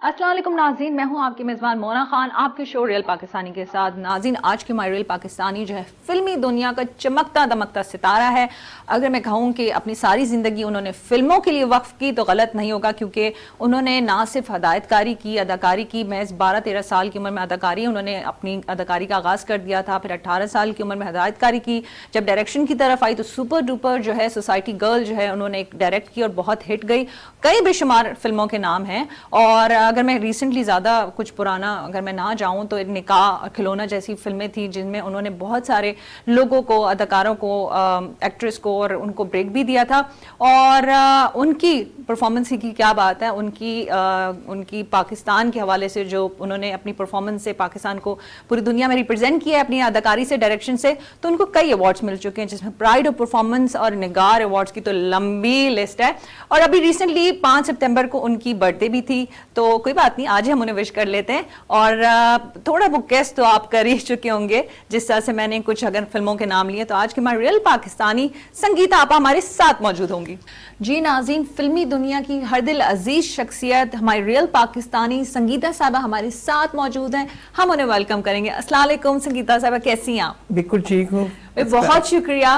अस्सलाम वालेकुम नाज़रीन, मैं हूं आपकी मेज़बान मोना खान आपके शो रियल पाकिस्तानी के साथ। नाज़रीन, आज के माय रियल पाकिस्तानी जो है फिल्मी दुनिया का चमकता दमकता सितारा है। अगर मैं कहूं कि अपनी सारी ज़िंदगी उन्होंने फिल्मों के लिए वक्फ की तो गलत नहीं होगा, क्योंकि उन्होंने ना सिर्फ हदायतकारी की, अदाकारी की। महज 12-13 साल की उम्र में अदाकारी उन्होंने अपनी अदाकारी का आगाज़ कर दिया था। फिर 18 साल की उम्र में हदायतकारी की। जब डायरेक्शन की तरफ आई तो सुपर डुपर जो है सोसाइटी गर्ल जो है उन्होंने एक डायरेक्ट की और बहुत हिट गई। कई बेशुमार फिल्मों के नाम हैं। और अगर मैं रिसेंटली ज़्यादा कुछ पुराना अगर मैं ना जाऊं तो निकाह, खिलौना जैसी फिल्में थी जिनमें उन्होंने बहुत सारे लोगों को, अदाकारों को, एक्ट्रेस को और उनको ब्रेक भी दिया था। और उनकी परफॉर्मेंस की क्या बात है, उनकी पाकिस्तान के हवाले से जो उन्होंने अपनी परफॉर्मेंस से पाकिस्तान को पूरी दुनिया में रिप्रेजेंट किया है अपनी अदाकारी से, डायरेक्शन से, तो उनको कई अवार्ड्स मिल चुके हैं, जिसमें प्राइड ऑफ परफॉर्मेंस और निगार अवार्ड्स की तो लंबी लिस्ट है। और अभी रिसेंटली 5 सितंबर को उनकी बर्थडे भी थी, तो कोई बात नहीं, आज हम उन्हें विश कर लेते हैं। और थोड़ा वो गेस्ट तो आप कर ही चुके होंगे, जिस तरह से मैंने कुछ अगर फिल्मों के नाम लिए, तो आज के हमारे रियल पाकिस्तानी संगीता आपा हमारे साथ मौजूद होंगी। जी नाज़रीन, फिल्मी दुनिया की हर दिल अजीज शख्सियत हमारी रियल पाकिस्तानी संगीता साहबा हमारे साथ मौजूद हैं। हम उन्हें वेलकम करेंगे। अस्सलाम वालेकुम संगीता साहबा, कैसी हैं आप? बिल्कुल ठीक हूँ। बहुत शुक्रिया।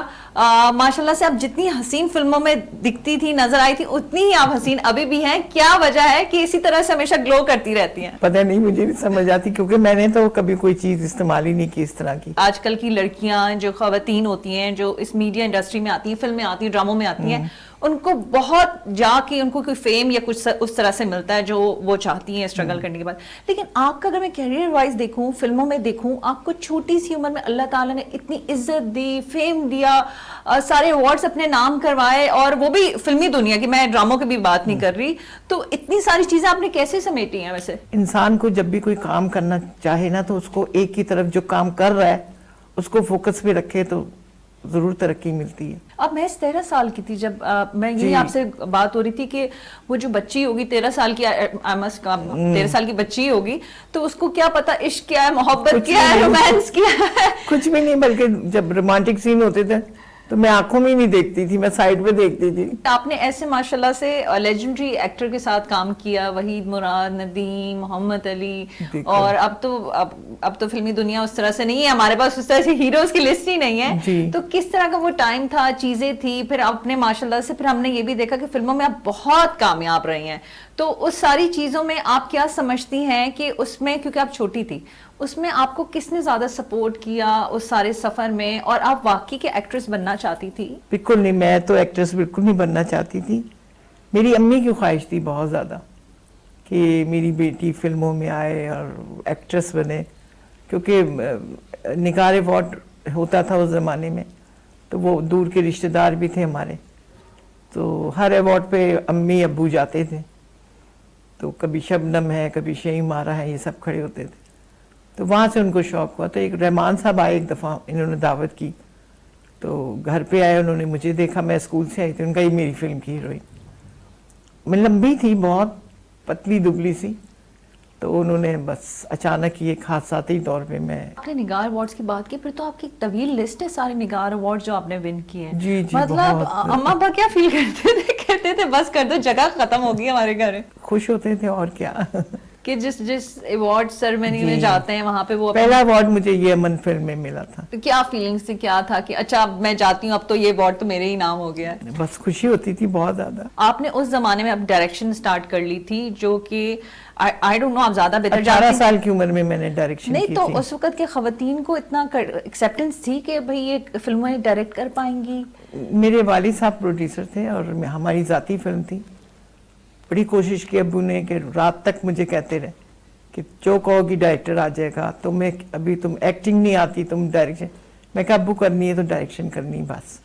माशाल्लाह से आप जितनी हसीन फिल्मों में दिखती थी, नजर आई थी, उतनी ही आप हसीन अभी भी हैं। क्या वजह है कि इसी तरह से हमेशा ग्लो करती रहती हैं? पता नहीं, मुझे नहीं समझ आती, क्योंकि मैंने तो कभी कोई चीज इस्तेमाल ही नहीं की इस तरह की। आजकल की लड़कियां जो खवातीन होती हैं, जो इस मीडिया इंडस्ट्री में आती हैं, फिल्म में आती हैं, ड्रामों में आती हैं, उनको बहुत जाके उनको कोई फेम या कुछ उस तरह से मिलता है जो वो चाहती हैं स्ट्रगल करने के बाद। लेकिन आपका अगर मैं कैरियर वाइज देखूं, फिल्मों में देखूं, आपको छोटी सी उम्र में अल्लाह ताला ने इतनी इज्जत दी, फेम दिया, सारे अवार्ड्स अपने नाम करवाए, और वो भी फिल्मी दुनिया की, मैं ड्रामों की भी बात नहीं कर रही। तो इतनी सारी चीजें आपने कैसे समेटी हैं? वैसे इंसान को जब भी कोई काम करना चाहे ना, तो उसको एक ही तरफ जो काम कर रहा है उसको फोकस पे रखे तो जरूर तरक्की मिलती है। अब महज 13 साल की थी जब मैं यही आपसे बात हो रही थी कि वो जो बच्ची होगी 13 साल की, 13 साल की बच्ची होगी, तो उसको क्या पता इश्क क्या है, मोहब्बत क्या है, रोमांस क्या है। कुछ भी नहीं, बल्कि जब रोमांटिक सीन होते थे तो मैं आंखों में ही नहीं देखती थी, मैं साइड पे देखती थी। आपने ऐसे माशाल्लाह से लेजेंडरी एक्टर के साथ काम किया, वहीद मुराद, नदीम, मोहम्मद अली, और अब तो फिल्मी दुनिया उस तरह से नहीं है, हमारे पास उस तरह से हीरोज की लिस्ट ही नहीं है। तो किस तरह का वो टाइम था, चीजें थी? फिर आपने माशाल्लाह से, फिर हमने ये भी देखा कि फिल्मों में आप बहुत कामयाब रही हैं, तो उस सारी चीजों में आप क्या समझती हैं कि उसमें, क्योंकि आप छोटी थी, उसमें आपको किसने ज्यादा सपोर्ट किया उस सारे सफर में, और आप वाकई के एक्ट्रेस बनना चाहती थी? बिल्कुल नहीं, मैं तो एक्ट्रेस बिल्कुल नहीं बनना चाहती थी। मेरी अम्मी की ख्वाहिश थी बहुत ज़्यादा कि मेरी बेटी फिल्मों में आए और एक्ट्रेस बने, क्योंकि निगार अवार्ड होता था उस ज़माने में, तो वो दूर के रिश्तेदार भी थे हमारे, तो हर अवार्ड पे अम्मी अब्बू जाते थे, तो कभी शबनम है, कभी शहीम आरा है, ये सब खड़े होते थे। तो वहाँ से उनको शौक हुआ। तो एक रहमान साहब आए, एक दफ़ा इन्होंने दावत की, तो घर पे आए, उन्होंने मुझे देखा, मैं स्कूल से आई थी, उनका ये मेरी फिल्म की हीरोइन। मैं लंबी थी, बहुत पतली दुबली सी, तो उन्होंने बस अचानक ही एक हादसाती तौर पे मैं। आपने निगार अवार्ड्स की बात की, फिर तो आपकी एक तवील लिस्ट है सारे निगार अवार्ड जो आपने विन किए हैं। जी जी, मतलब अम्मा अब्बा क्या फील करते थे? कहते थे बस कर दो, जगह खत्म होगी हमारे घर। खुश होते थे और क्या। कि जिस अवार्ड सेरेमनी में जाते हैं वहां पे वो पहला अवार्ड मुझे ये अमन फिल्म में मिला था। तो क्या फीलिंग्स थी, क्या था कि अच्छा अब मैं जाती हूँ, अब तो ये अवार्ड तो मेरे ही नाम हो गया है? बस खुशी होती थी बहुत ज्यादा। आपने उस जमाने में अब डायरेक्शन स्टार्ट कर ली थी, जो कि आई डोंट नो, आप ज्यादा बेहतर 18 साल की उम्र में मैंने डायरेक्शन नहीं की तो थी। उस वक्त के खवातीन को इतना एक्सेप्टेंस थी कि भाई ये फिल्में डायरेक्ट कर पाएंगी? मेरे वालिद साहब प्रोड्यूसर थे और हमारी जाती फिल्म थी। बड़ी कोशिश की अब्बू ने कि रात तक मुझे कहते रहे कि जो कहोगी डायरेक्टर आ जाएगा, तुम्हें अभी तुम एक्टिंग नहीं आती, तुम डायरेक्शन। मैं कहा अब्बू करनी है तो डायरेक्शन करनी बस।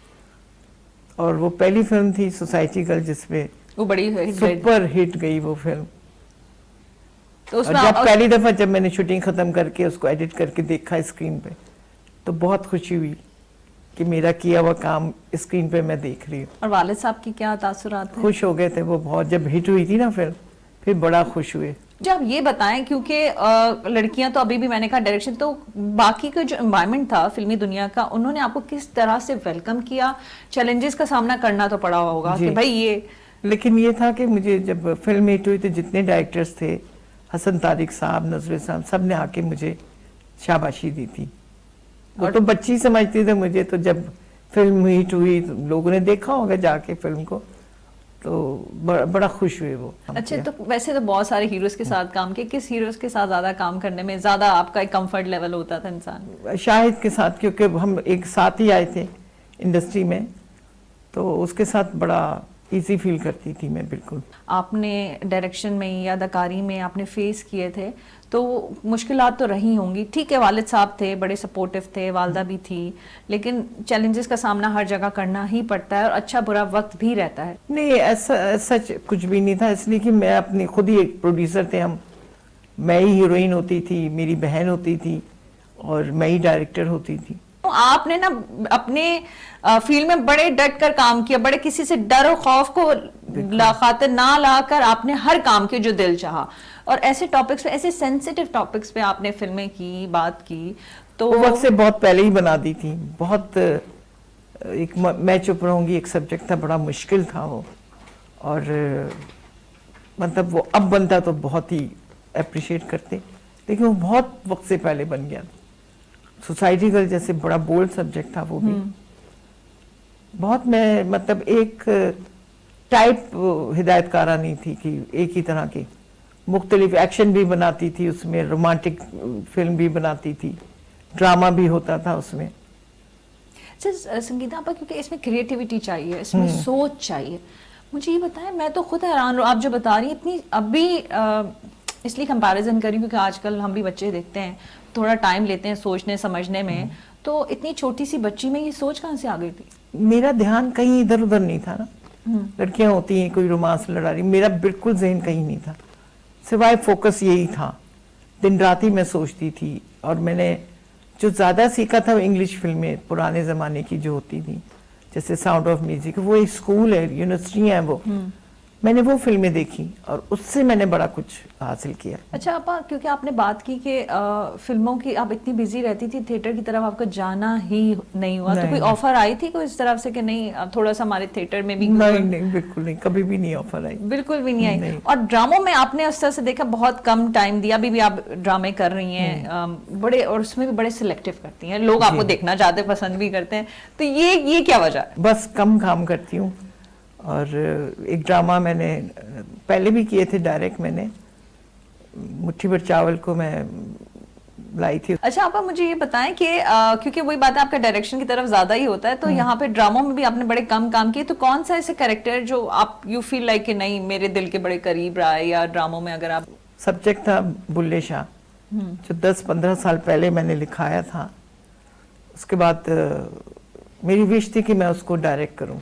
और वो पहली फिल्म थी सोसाइटी गर्ल, जिसमें वो बड़ी सुपर हिट गई वो फिल्म। तो और जब पहली दफा जब मैंने शूटिंग खत्म करके उसको एडिट करके देखा स्क्रीन पे, तो बहुत खुशी हुई कि मेरा किया हुआ काम स्क्रीन पे मैं देख रही हूँ। और वालिद साहब की क्या तासुरात थे? खुश हो गए थे वो बहुत, जब हिट हुई थी ना फिल्म, फिर बड़ा खुश हुए। जब ये बताएं, क्योंकि लड़कियां तो अभी भी, मैंने कहा डायरेक्शन, तो बाकी का जो एनवायरनमेंट था फिल्मी दुनिया का, उन्होंने आपको किस तरह से वेलकम किया? चैलेंजेस का सामना करना तो पड़ा होगा कि भाई ये। लेकिन ये था कि मुझे जब फिल्म हिट हुई तो जितने डायरेक्टर्स थे हसन तारिक साहब, नजरुल साहब, सब ने आके मुझे शाबाशी दी थी। वो तो बच्ची समझती थे मुझे, तो जब फिल्म हिट हुई तो लोगों ने देखा होगा जाके फिल्म को, तो बड़ा खुश हुए वो। अच्छा, तो वैसे तो बहुत सारे हीरोज के साथ काम किए, किस हीरोज के साथ ज्यादा काम करने में ज्यादा आपका एक कंफर्ट लेवल होता था इंसान? शाहिद के साथ, क्योंकि हम एक साथ ही आए थे इंडस्ट्री में, तो उसके साथ बड़ा इजी फील करती थी मैं। बिल्कुल। आपने डायरेक्शन में या अदाकारी में आपने फेस किए थे, तो मुश्किलात तो रही होंगी। ठीक है, वालिद साहब थे, बड़े सपोर्टिव थे, वालदा भी थी, लेकिन चैलेंजेस का सामना हर जगह करना ही पड़ता है और अच्छा बुरा वक्त भी रहता है। नहीं, ऐसा सच कुछ भी नहीं था, इसलिए कि मैं अपनी खुद ही एक प्रोड्यूसर थे हम। मैं ही हीरोइन होती थी, मेरी बहन होती थी और मैं ही डायरेक्टर होती थी। तो आपने ना अपने फील्ड में बड़े डट कर काम किया, बड़े किसी से डर और खौफ को खातिर ना लाकर आपने हर काम के जो दिल चाहा, और ऐसे टॉपिक्स पे, ऐसे सेंसिटिव टॉपिक्स पे आपने फिल्में की, बात की। तो वो वक्त से बहुत पहले ही बना दी थी। बहुत एक मैं चुप रहूंगी एक सब्जेक्ट था, बड़ा मुश्किल था वो, और मतलब वो अब बनता तो बहुत ही अप्रिशिएट करते, लेकिन वो बहुत वक्त से पहले बन गया। सोसाइटी गर्ल जैसे बड़ा बोल्ड सब्जेक्ट था वो भी। बहुत मैं मतलब एक टाइप हिदायतकारा नहीं थी कि एक ही तरह की, मुख्तलिफ एक्शन भी बनाती थी उसमें, रोमांटिक फिल्म भी बनाती थी, ड्रामा भी होता था उसमें। सर संगीता आपा, क्योंकि इसमें क्रिएटिविटी चाहिए, इसमें सोच चाहिए। मुझे ये बताएं, मैं तो खुद हैरान हूँ आप जो बता रही हैं इतनी। अभी इसलिए कंपैरिजन करी क्योंकि आजकल हम भी बच्चे देखते हैं, थोड़ा टाइम लेते हैं सोचने समझने में, तो इतनी छोटी सी बच्ची में ये सोच कहाँ से आ गई थी? मेरा ध्यान कहीं इधर उधर नहीं था ना। लड़कियां होती हैं, कोई रोमांस लड़ा रही, मेरा बिल्कुल ज़हन कहीं नहीं था, सिवाय फोकस यही था। दिन रात ही मैं सोचती थी। और मैंने जो ज़्यादा सीखा था वो इंग्लिश फिल्में पुराने ज़माने की जो होती थी, जैसे साउंड ऑफ म्यूजिक, वो एक स्कूल है, यूनिवर्सिटी है वो। मैंने वो फिल्में देखी और उससे मैंने बड़ा कुछ हासिल किया। अच्छा आपा, क्योंकि आपने बात की कि फिल्मों की आप इतनी बिजी रहती थी, थिएटर की तरफ आपका जाना ही नहीं हुआ, तो कोई ऑफर आई थी कोई इस तरफ से कि नहीं थोड़ा सा हमारे थिएटर में भी? नहीं, बिल्कुल नहीं, कभी भी नहीं ऑफर आई, बिल्कुल भी नहीं आई। और ड्रामों में आपने उस तरह से देखा, बहुत कम टाइम दिया, अभी भी आप ड्रामे कर रही हैं बड़े, और उसमें भी बड़े सिलेक्टिव करती हैं, लोग आपको देखना चाहते, पसंद भी करते हैं, तो ये क्या वजह है? बस कम काम करती हूँ। और एक ड्रामा मैंने पहले भी किए थे डायरेक्ट, मैंने मुट्ठी भर चावल को मैं लाई थी। अच्छा आपा, मुझे ये बताएं कि क्योंकि वही बात है, आपका डायरेक्शन की तरफ ज्यादा ही होता है, तो यहाँ पे ड्रामों में भी आपने बड़े कम काम किए, तो कौन सा ऐसे कैरेक्टर जो आप यू फील लाइक कि नहीं मेरे दिल के बड़े करीब रहा है, या ड्रामों में अगर आप? सब्जेक्ट था बुल्ले शाह, जो 10-15 साल पहले मैंने लिखाया था। उसके बाद मेरी विश थी कि मैं उसको डायरेक्ट करूं।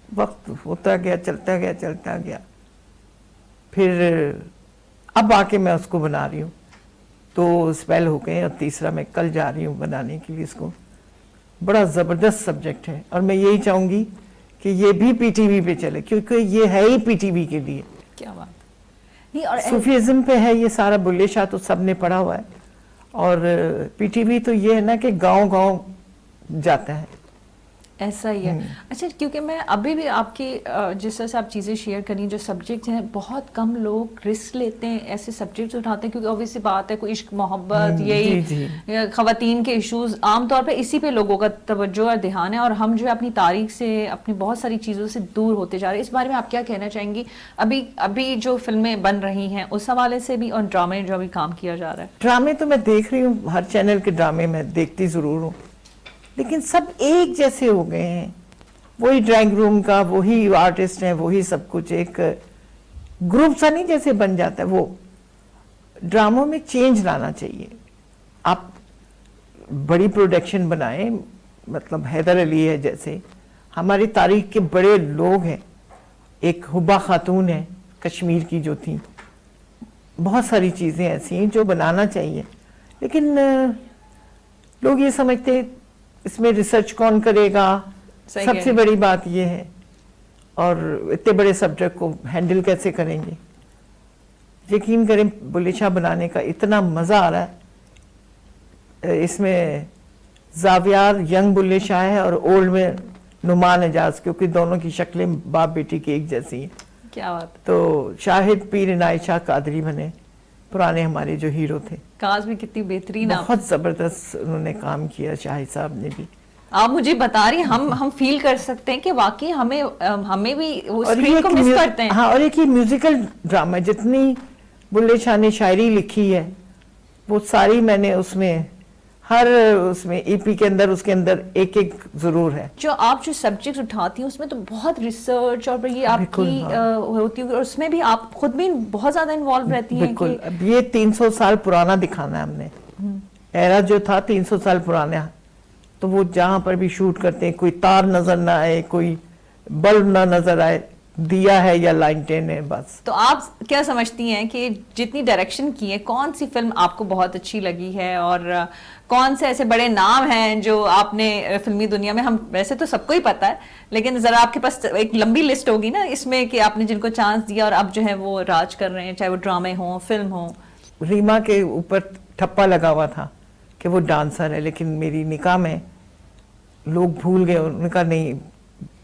वक्त होता गया, चलता गया, फिर अब आके मैं उसको बना रही हूँ। तो स्पेल हो गए और तीसरा मैं कल जा रही हूँ बनाने के लिए इसको। बड़ा ज़बरदस्त सब्जेक्ट है और मैं यही चाहूँगी कि ये भी पीटीवी पे चले, क्योंकि ये है ही पीटीवी के लिए। क्या बात नहीं, और सूफीज़म पे है ये सारा। बुल्ले शाह तो सबने पढ़ा हुआ है, और पीटीवी तो ये है ना कि गांव-गांव जाता है, ऐसा ही है। अच्छा, क्योंकि मैं अभी भी आपकी जिस तरह से आप चीज़ें शेयर करी, जो सब्जेक्ट हैं, बहुत कम लोग रिस्क लेते हैं, ऐसे सब्जेक्ट उठाते हैं, क्योंकि ऑब्वियसली बात है, कोई इश्क मोहब्बत, यही खवातीन के इश्यूज, आमतौर पे इसी पे लोगों का तवज्जो और ध्यान है, और हम जो है अपनी तारीख से, अपनी बहुत सारी चीज़ों से दूर होते जा रहे हैं। इस बारे में आप क्या कहना चाहेंगी? अभी जो फिल्में बन रही हैं उस हवाले से भी, और ड्रामे जो अभी काम किया जा रहा है? ड्रामे तो मैं देख रही हूँ, हर चैनल के ड्रामे मैं देखती ज़रूर हूँ, लेकिन सब एक जैसे हो गए हैं। वही ड्राइंग रूम का, वही आर्टिस्ट हैं, वही सब कुछ, एक ग्रुप सा नहीं जैसे बन जाता है। वो ड्रामों में चेंज लाना चाहिए। आप बड़ी प्रोडक्शन बनाएं, मतलब हैदर अली है जैसे, हमारी तारीख के बड़े लोग हैं, एक हुब्बा खातून है कश्मीर की जो थी, बहुत सारी चीज़ें ऐसी हैं जो बनाना चाहिए। लेकिन लोग ये समझते इसमें रिसर्च कौन करेगा, सबसे बड़ी बात ये है, और इतने बड़े सब्जेक्ट को हैंडल कैसे करेंगे। यकीन करें, बुल्ले शाह बनाने का इतना मज़ा आ रहा है। इसमें जावियार यंग बुल्ले शाह है और ओल्ड में नुमान एजाज, क्योंकि दोनों की शक्लें बाप बेटी की एक जैसी हैं। क्या बात है। तो शाहिद पीर इनायत शाह कादरी बने, पुराने हमारे जो हीरो थे। काज में कितनी बेहतरीन आप बहुत जबरदस्त उन्होंने काम किया, शाहिद साहब ने भी। आप मुझे बता रही हैं, हम फील कर सकते हैं कि वाकई हमें भी वो और स्क्रीन को मिस करते हैं। हाँ, और एक ही म्यूजिकल ड्रामा, जितनी बुल्ले शाह ने शायरी लिखी है वो सारी मैंने उसमें, हर उसमें ईपी के अंदर, उसके अंदर एक एक जरूर है। जो आप जो सब्जेक्ट उठाती हैं उसमें तो बहुत रिसर्च और ये बिल्कुल, आपकी हाँ। होती है, और उसमें भी आप खुद भी बहुत ज्यादा इन्वॉल्व रहती हैं बिल्कुल। कि अब ये 300 साल पुराना दिखाना है हमने, एरा जो था 300 साल पुराना, तो वो जहां पर भी शूट करते हैं कोई तार नजर ना आए, कोई बल्ब ना नजर आए, दिया है या लाइटेन है बस। तो आप क्या समझती हैं कि जितनी डायरेक्शन की है, कौन सी फिल्म आपको बहुत अच्छी लगी है, और कौन से ऐसे बड़े नाम हैं जो आपने फिल्मी दुनिया में, हम वैसे तो सबको ही पता है, लेकिन जरा आपके पास एक लंबी लिस्ट होगी ना इसमें कि आपने जिनको चांस दिया और अब जो है वो राज कर रहे हैं, चाहे वो ड्रामे हो, फिल्म हो। रीमा के ऊपर ठप्पा लगा हुआ था कि वो डांसर है, लेकिन मेरी निकाह में लोग भूल गए, उनका नहीं,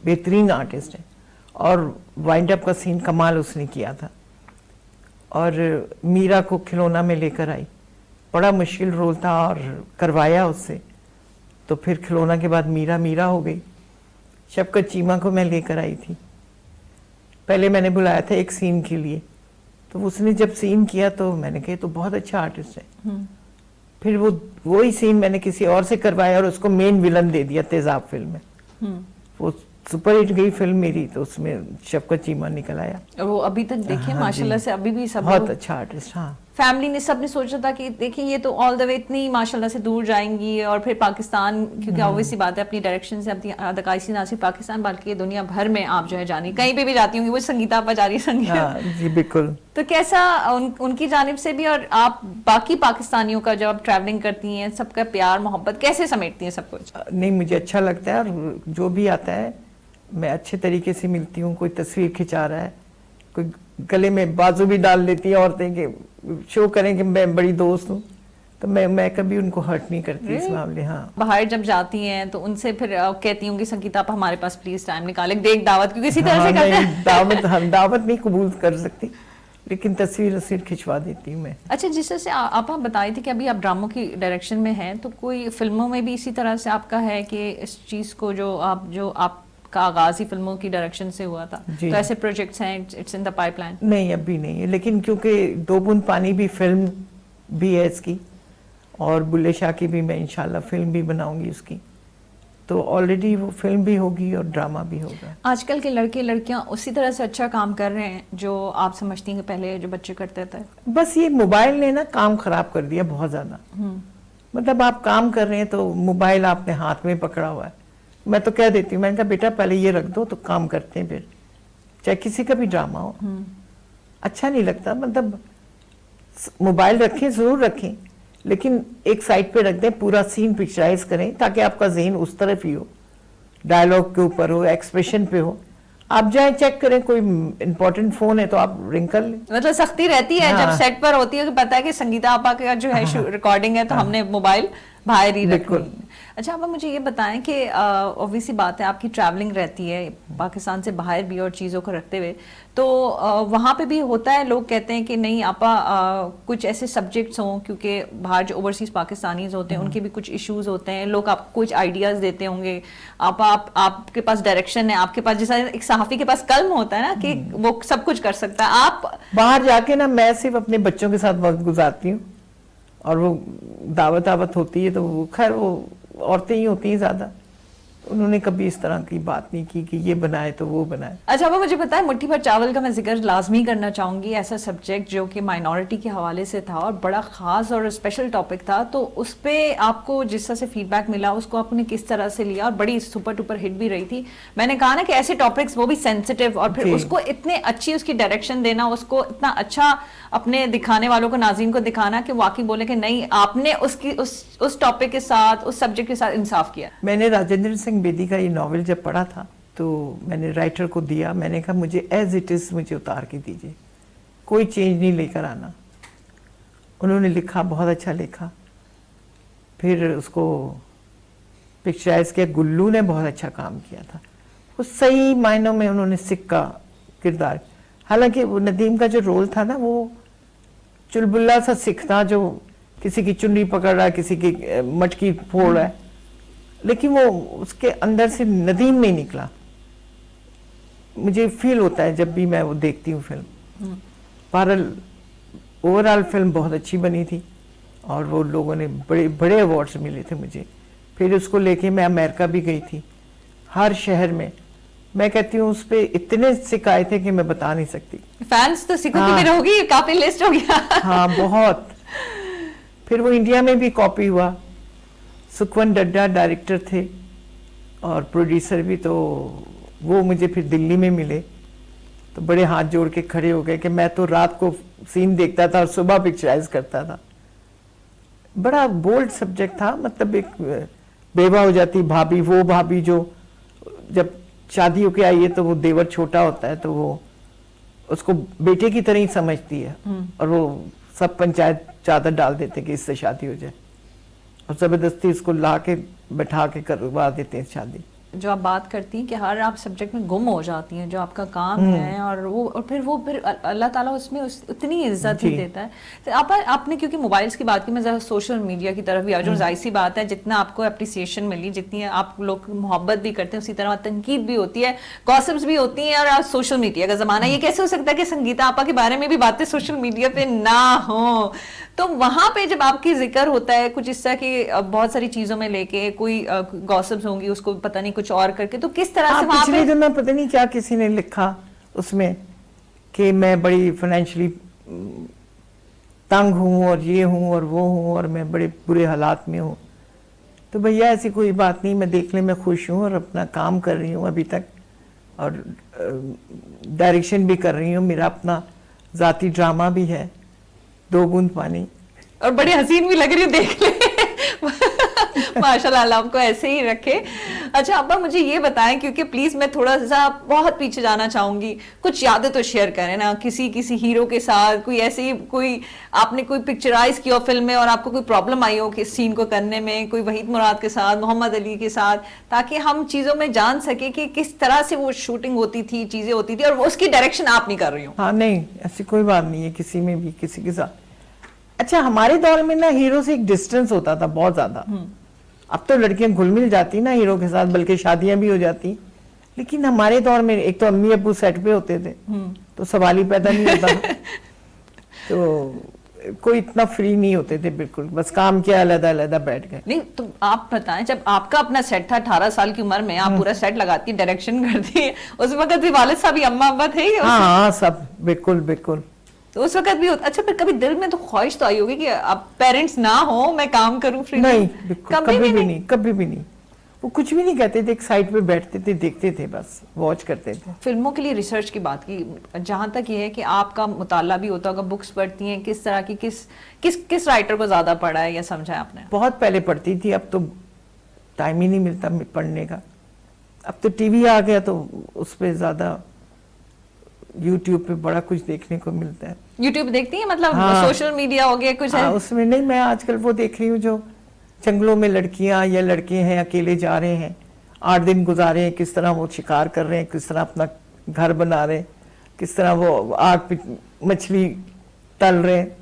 बेहतरीन आर्टिस्ट है। और वाइंड अप का सीन कमाल उसने किया था। और मीरा को खिलौना में लेकर आई, बड़ा मुश्किल रोल था और करवाया उससे, तो फिर खिलौना के बाद मीरा मीरा हो गई। शफकत चीमा को मैं लेकर आई थी, पहले मैंने बुलाया था एक सीन के लिए, तो उसने जब सीन किया तो मैंने कहा तो बहुत अच्छा आर्टिस्ट है। फिर वही सीन मैंने किसी और से करवाया और उसको मेन विलन दे दिया तेजाब फिल्म में। वो सुपरहिट गई फिल्म मेरी, तो उसमें शफकत चीमा निकल आया। और वो अभी तक देखिए हाँ माशाल्लाह जी। से अभी भी सब बहुत अच्छा आर्टिस्ट। हाँ, फैमिली ने, सबने सोचा था कि देखिए ये तो ऑल द वे इतनी माशाल्लाह से दूर जाएंगी, और फिर पाकिस्तान, क्योंकि ऑब्वियसली बात है अपनी डायरेक्शन से अपनी अदाकारी से ना सिर्फ पाकिस्तान बल्कि दुनिया भर में आप जो है जानी, कहीं पे भी जाती होंगी, वो संगीता आपा जा रही है संगीत। हाँ जी, बिल्कुल। तो कैसा उनकी जानिब से भी, और आप बाकी पाकिस्तानियों का जब आप ट्रैवलिंग करती हैं, सबका प्यार मोहब्बत कैसे समेटती हैं सब कुछ? नहीं, मुझे अच्छा लगता है, और जो भी आता है मैं अच्छे तरीके से मिलती हूँ। कोई तस्वीर खिंचा रहा है, कोई गले में बाजू भी डाल लेती है औरतें के शो करें कि मैं बड़ी दोस्त हूँ, तो मैं कभी उनको हर्ट नहीं करती इस मामले। हाँ, बाहर जब जाती हैं तो उनसे फिर कहती हूँ कि संगीता आप हमारे पास प्लीज टाइम निकाले, देख दावत, क्योंकि इसी तरह से करते हैं। दावत, हम दावत नहीं कबूल कर सकती, लेकिन तस्वीर खिंचवा देती हूँ मैं। अच्छा, जिस तरह से आप बताई थी कि अभी आप ड्रामों की डायरेक्शन में हैं, तो कोई फिल्मों में भी इसी तरह से आपका है कि इस चीज़ को जो आपका आगाज ही फिल्मों की डायरेक्शन से हुआ था, तो ऐसे प्रोजेक्ट्स हैं, इट्स इन द पाइपलाइन? नहीं, अभी नहीं है, लेकिन क्योंकि दो बूंद पानी भी फिल्म भी है इसकी, और बुल्ले शाह की भी मैं इंशाल्लाह फिल्म भी बनाऊंगी उसकी, तो ऑलरेडी वो फिल्म भी होगी और ड्रामा भी होगा। आजकल के लड़के लड़कियां उसी तरह से अच्छा काम कर रहे हैं जो आप समझती हैं पहले जो बच्चे करते थे? बस ये मोबाइल ने ना काम खराब कर दिया बहुत ज्यादा। मतलब आप काम कर रहे हैं तो मोबाइल आपने हाथ में पकड़ा हुआ है। मैं तो कह देती हूँ, मैंने कहा बेटा पहले ये रख दो तो काम करते हैं, फिर चाहे किसी का भी ड्रामा हो। अच्छा नहीं लगता, मतलब मोबाइल रखें, जरूर रखें, लेकिन एक साइड पे रख दें, पूरा सीन पिक्चराइज करें ताकि आपका ज़हन उस तरफ ही हो, डायलॉग के ऊपर हो, एक्सप्रेशन पे हो। आप जाएं चेक करें, कोई इंपॉर्टेंट फोन है तो आप रिंग कर लें। मतलब सख्ती रहती है हाँ। जब सेट पर होती है कि पता है कि संगीता आपा का जो है रिकॉर्डिंग है, तो हमने मोबाइल बाहर ही रखनी। अच्छा, अब मुझे ये बताएं कि ऑब्वियसली बात है आपकी ट्रैवलिंग रहती है पाकिस्तान से बाहर भी और चीज़ों को रखते हुए, तो वहाँ पे भी होता है, लोग कहते हैं कि नहीं आपा कुछ ऐसे सब्जेक्ट्स हों, क्योंकि बाहर जो ओवरसीज पाकिस्तानीज होते हैं उनके भी कुछ इश्यूज होते हैं, लोग आपको कुछ आइडियाज़ देते होंगे, आपके पास डायरेक्शन है, आपके पास जैसा एक सहाफ़ी के पास कलम होता है ना कि वो सब कुछ कर सकता है। आप बाहर जाके ना, मैं सिर्फ अपने बच्चों के साथ वक्त गुजारती हूँ, और वो दावत होती है तो वो खैर वो औरतें ही होती हैं ज़्यादा, उन्होंने कभी इस तरह की बात नहीं की कि ये बनाए तो वो बनाए। अच्छा, वो मुझे पता है मुट्ठी भर चावल का मैं जिक्र लाजमी करना चाहूंगी, ऐसा सब्जेक्ट जो कि माइनॉरिटी के हवाले से था और बड़ा खास और स्पेशल टॉपिक था, तो उस पे आपको जिस तरह से फीडबैक मिला उसको आपने किस तरह से लिया, और बड़ी सुपर टुपर हिट भी रही थी। मैंने कहा ना कि ऐसे टॉपिक्स वो भी सेंसिटिव, और फिर उसको इतने अच्छी उसकी डायरेक्शन देना, उसको इतना अच्छा अपने दिखाने वालों को, नाज़रीन को दिखाना कि वाकई बोले कि नहीं आपने उसकी उस टॉपिक के साथ, उस सब्जेक्ट के साथ इंसाफ किया। मैंने राजेंद्र सिंह बेदी का ये नॉवेल जब पढ़ा था तो मैंने राइटर को दिया, मैंने कहा मुझे एज इट इज़ मुझे उतार के दीजिए, कोई चेंज नहीं लेकर आना। उन्होंने लिखा, बहुत अच्छा लिखा, फिर उसको पिक्चराइज किया। गुल्लू ने बहुत अच्छा काम किया था, वो सही मायनों में उन्होंने सिख का किरदार, हालांकि वो नदीम का जो रोल था ना, वो चुलबुल्ला सा सिख था जो किसी की चुन्नी पकड़ रहा है, किसी की मटकी फोड़ रहा है, लेकिन वो उसके अंदर से नदीम नहीं निकला। मुझे फील होता है जब भी मैं वो देखती हूँ फिल्म। बहरहाल ओवरऑल फिल्म बहुत अच्छी बनी थी और वो लोगों ने बड़े बड़े अवार्ड्स मिले थे मुझे। फिर उसको लेके मैं अमेरिका भी गई थी, हर शहर में। मैं कहती हूँ उस पे इतने सिक आए थे कि मैं बता नहीं सकती। फैंस तो सिखों की हाँ। भी होगी, काफी लिस्ट हो गया। हाँ बहुत। फिर वो इंडिया में भी कॉपी हुआ। सुखवंत डड्डा डायरेक्टर थे और प्रोड्यूसर भी, तो वो मुझे फिर दिल्ली में मिले तो बड़े हाथ जोड़ के खड़े हो गए कि मैं तो रात को सीन देखता था और सुबह पिक्चराइज करता था। बड़ा बोल्ड सब्जेक्ट था, मतलब एक बेवा हो जाती भाभी, वो भाभी जो जब शादी होके आई है तो वो देवर छोटा होता है तो वो उसको बेटे की तरह ही समझती है और वो सब पंचायत चादर डाल देते कि इससे शादी हो जाए और जबरदस्ती उसको ला के बैठा के करवा देते हैं शादी। जो आप बात करती हैं कि हर आप सब्जेक्ट में गुम हो जाती हैं, जो आपका काम है, और फिर अल्लाह ताला उसमें उतनी इज्जत ही देता है। तो आपने क्योंकि मोबाइल्स की बात की, मैं जरा सोशल मीडिया की तरफ भी आ जाऊँ। जाहिर सी बात है, जितना आपको अप्रिसिएशन मिली, जितनी आप लोग मोहब्बत भी करते हैं, उसी तरह तनकीद भी होती है, गॉसिप्स भी होती हैं। और आज सोशल मीडिया का जमाना, ये कैसे हो सकता है कि संगीता आपा के बारे में भी बातें सोशल मीडिया पे ना हो? तो वहां पे जब आपकी जिक्र होता है कुछ इस तरह की बहुत सारी चीजों में लेके, कोई गॉसिप्स होंगी, उसको पता नहीं कुछ और करके, तो किस तरह से वहां पे? पिछले दिनों पता नहीं क्या किसी ने लिखा उसमें कि मैं बड़ी फाइनेंशियली तंग हूँ और ये हूँ और वो हूँ और मैं बड़े बुरे हालात में हूँ। तो भैया ऐसी कोई बात नहीं, मैं देखने में खुश हूँ और अपना काम कर रही हूँ अभी तक और डायरेक्शन भी कर रही हूँ। मेरा अपना जाती ड्रामा भी है, 2 बूंद पानी, और बड़ी हसीन भी लग रही है, देख ले। माशाल्लाह, अल्लाह आपको ऐसे ही रखे। अच्छा अब्बा, मुझे ये बताएं, क्योंकि प्लीज मैं थोड़ा सा बहुत पीछे जाना चाहूंगी, कुछ यादें तो शेयर करें ना किसी हीरो के साथ, कोई ऐसी कोई आपने कोई पिक्चराइज की हो फिल्म में और आपको कोई प्रॉब्लम आई हो कि सीन को करने में, कोई वहीद मुराद के साथ, मोहम्मद अली के साथ, ताकि हम चीजों में जान सके कि किस तरह से वो शूटिंग होती थी, चीजें होती थी, और उसकी डायरेक्शन आप नहीं कर रही हो। हाँ नहीं, ऐसी कोई बात नहीं है किसी में भी, किसी के साथ। अच्छा हमारे दौर में ना हीरो से एक डिस्टेंस होता था बहुत ज्यादा। अब तो लड़कियां घुल मिल जाती ना हीरो के साथ, बल्कि शादियां भी हो जाती। लेकिन हमारे दौर में एक तो अम्मी अब्बू सेट पे होते थे तो सवाल ही पैदा नहीं होता। तो कोई इतना फ्री नहीं होते थे बिल्कुल, बस काम किया, अलग अलग बैठ गए। नहीं तो आप बताएं, जब आपका अपना सेट था 18 साल की उम्र में, आप पूरा सेट लगाती, डायरेक्शन करती है, उस वक्त भी वालिद साहब ही अम्मा अब्बा थे? हाँ सब बिल्कुल बिल्कुल। तो उस वक्त भी होता। अच्छा फिर कभी दिल में तो ख्वाहिश तो आई होगी कि अब पेरेंट्स ना हो, मैं काम करूं फ्री? नहीं बिल्कुल, कभी भी नहीं, कभी भी नहीं। वो कुछ भी नहीं कहते थे, एक साइड पे बैठते थे, देखते थे, बस वॉच करते थे। फिल्मों के लिए रिसर्च की बात की, जहां तक ये है कि आपका मुताला भी होता होगा, बुक्स पढ़ती हैं, किस तरह की किस राइटर को ज्यादा पढ़ा है या समझा है आपने? बहुत पहले पढ़ती थी, अब तो टाइम ही नहीं मिलता पढ़ने का। अब तो टीवी आ गया तो उस पर ज्यादा, यूट्यूब पे बड़ा कुछ देखने को मिलता है। यूट्यूब देखती हैं, मतलब हाँ, सोशल मीडिया हो गया कुछ? हाँ, उसमें नहीं, मैं आजकल वो देख रही हूँ जो जंगलों में लड़कियां या लड़के हैं, अकेले जा रहे हैं, 8 दिन गुजारे हैं, किस तरह वो शिकार कर रहे हैं, किस तरह अपना घर बना रहे हैं, किस तरह वो आग पे मछली तल रहे हैं।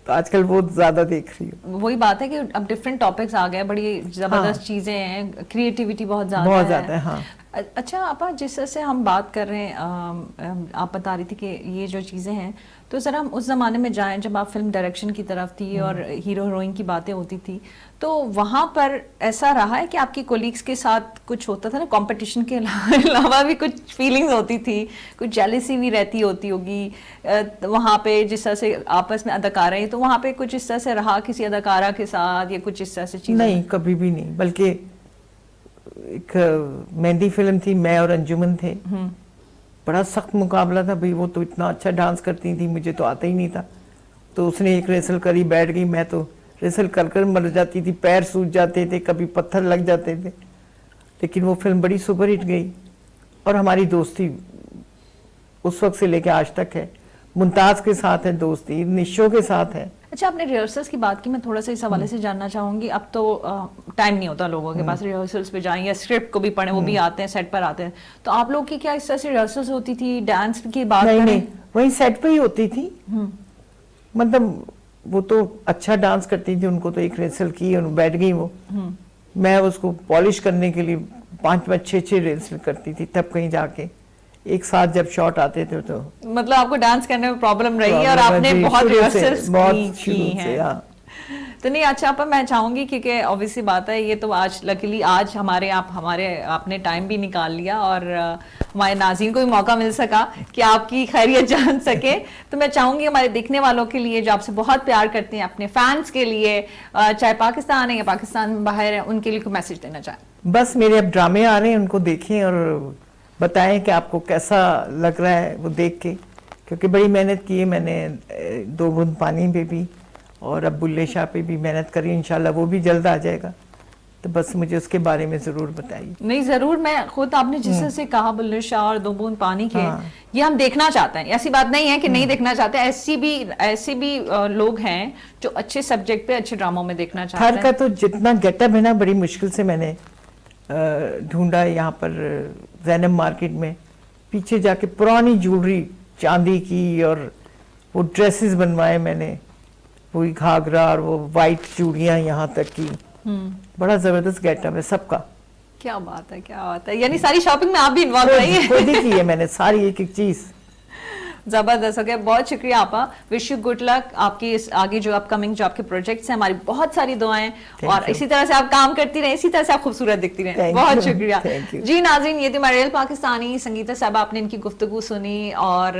तो आजकल वो ज्यादा देख रही हूँ। वही बात है कि अब डिफरेंट टॉपिक्स आ गए, बड़ी जबरदस्त चीजें हैं, क्रिएटिविटी बहुत ज्यादा है। हाँ। अच्छा आपा, जिस तरह से हम बात कर रहे हैं, आप बता रही थी कि ये जो चीज़ें हैं, तो ज़रा हम उस ज़माने में जाएं जब आप फिल्म डायरेक्शन की तरफ थी और हीरो हीरोइन की बातें होती थी, तो वहाँ पर ऐसा रहा है कि आपकी कोलीग्स के साथ कुछ होता था ना, कंपटीशन के अलावा भी कुछ फीलिंग्स होती थी, कुछ जेलसी भी रहती होगी वहाँ पे, जिस तरह से आपस में अदाकारा है, तो वहाँ पे कुछ इस तरह से रहा किसी अदाकारा के साथ या कुछ इस तरह से चीज़? नहीं, कभी भी नहीं। बल्कि एक मेहंदी फिल्म थी, मैं और अंजुमन थे, बड़ा सख्त मुकाबला था भाई। वो तो इतना अच्छा डांस करती थी, मुझे तो आता ही नहीं था। तो उसने एक रेसल करी, बैठ गई, मैं तो रेसल कर कर मर जाती थी, पैर सूज जाते थे, कभी पत्थर लग जाते थे। लेकिन वो फिल्म बड़ी सुपरहिट गई और हमारी दोस्ती उस वक्त से लेके आज तक है। मुमताज के साथ है दोस्ती, निशो के साथ है। अच्छा, आपने रिहर्सल्स की बात की, मैं थोड़ा सा इस हवाले से जानना चाहूंगी। अब तो टाइम नहीं होता लोगों के पास रिहर्सल्स पे जाएं या स्क्रिप्ट को भी पढ़ें, वो भी आते हैं, सेट पर आते हैं। तो आप लोग की क्या इस तरह से रिहर्सल्स होती थी? डांस की बात नहीं करें? नहीं, वही सेट पे ही होती थी। मतलब वो तो अच्छा डांस करती थी, उनको तो एक रिहर्सल की और बैठ गई वो। मैं उसको पॉलिश करने के लिए 5-5 6-6 रिहर्सल करती थी, तब कहीं जाके एक साथ जब शॉट आते थे तो। मतलब आपको डांस करने में प्रॉब्लम रही है और आपने बहुत रिहर्सल्स की हैं। हाँ। तो नहीं, अच्छा पर मैं चाहूंगी, क्योंकि ऑब्वियसली बात है, ये तो आज लकीली आज हमारे आपने टाइम भी निकाल लिया और हमारे नाज़रीन को भी मौका मिल सका कि आपकी खैरियत जान सके। तो मैं चाहूंगी हमारे देखने वालों के लिए जो आपसे बहुत प्यार करते हैं, अपने फैंस के लिए, चाहे पाकिस्तान है या पाकिस्तान में बाहर है, उनके लिए कोई मैसेज देना चाहें? बस मेरे अब ड्रामे आ रहे हैं, उनको देखें और बताएं कि आपको कैसा लग रहा है वो देख के, क्योंकि बड़ी मेहनत की है मैंने दो बूंद पानी पे भी, और अब बुल्ले शाह पे भी मेहनत करी, इंशाल्लाह वो भी जल्द आ जाएगा। तो बस मुझे उसके बारे में जरूर बताइए। नहीं जरूर, मैं खुद आपने जिस तरह से कहा बुल्ले शाह और दो बूंद पानी के, ये हम देखना चाहते हैं, ऐसी बात नहीं है कि नहीं देखना चाहते। ऐसे भी लोग हैं जो अच्छे सब्जेक्ट पे अच्छे ड्रामों में देखना चाहते हैं। थर का तो जितना गेटअप है ना, बड़ी मुश्किल से मैंने ढूंढा यहाँ पर जैनब मार्केट में, पीछे जाके पुरानी ज्वेलरी चांदी की और वो ड्रेसेस बनवाए मैंने, वही घाघरा और वो वाइट चूड़ियां यहाँ तक की। बड़ा जबरदस्त गेटअप है सबका। क्या बात है, क्या बात है। यानी सारी शॉपिंग में आप भी इन्वॉल्व रही हैं? खुद ही की है मैंने सारी एक एक चीज। जबरदस्त हो गया, बहुत शुक्रिया आपा। विश यू गुड लक आपकी इस आगे जो अपकमिंग जो आपके प्रोजेक्ट्स हैं, हमारी बहुत सारी दुआएं, और इसी तरह से आप काम करती रहें, इसी तरह से आप खूबसूरत दिखती रहें। बहुत शुक्रिया जी। नाज़रीन, ये थी हमारी रियल पाकिस्तानी संगीता साहब, आपने इनकी गुफ्तगू सुनी, और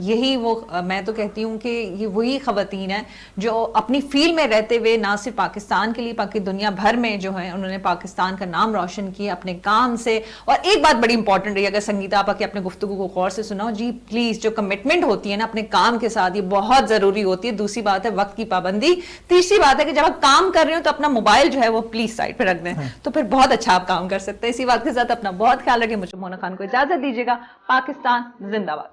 यही वो मैं तो कहती हूँ कि ये वही खवातीन है जो अपनी फील्ड में रहते हुए ना सिर्फ पाकिस्तान के लिए बाकी दुनिया भर में जो है उन्होंने पाकिस्तान का नाम रोशन किया अपने काम से। और एक बात बड़ी इंपॉर्टेंट रही, अगर संगीता आपा की अपने गुफ्तगू को गौर से सुना जी, प्लीज जो कमिटमेंट होती है ना अपने काम के साथ, ये बहुत जरूरी होती है। दूसरी बात है वक्त की पाबंदी। तीसरी बात है कि जब आप काम कर रहे हो तो अपना मोबाइल जो है वो प्लीज साइड पे रख दें, तो फिर बहुत अच्छा आप काम कर सकते हैं। इसी बात के साथ अपना बहुत ख्याल रखें। मुझे मोना खान को इजाजत दीजिएगा। पाकिस्तान जिंदाबाद।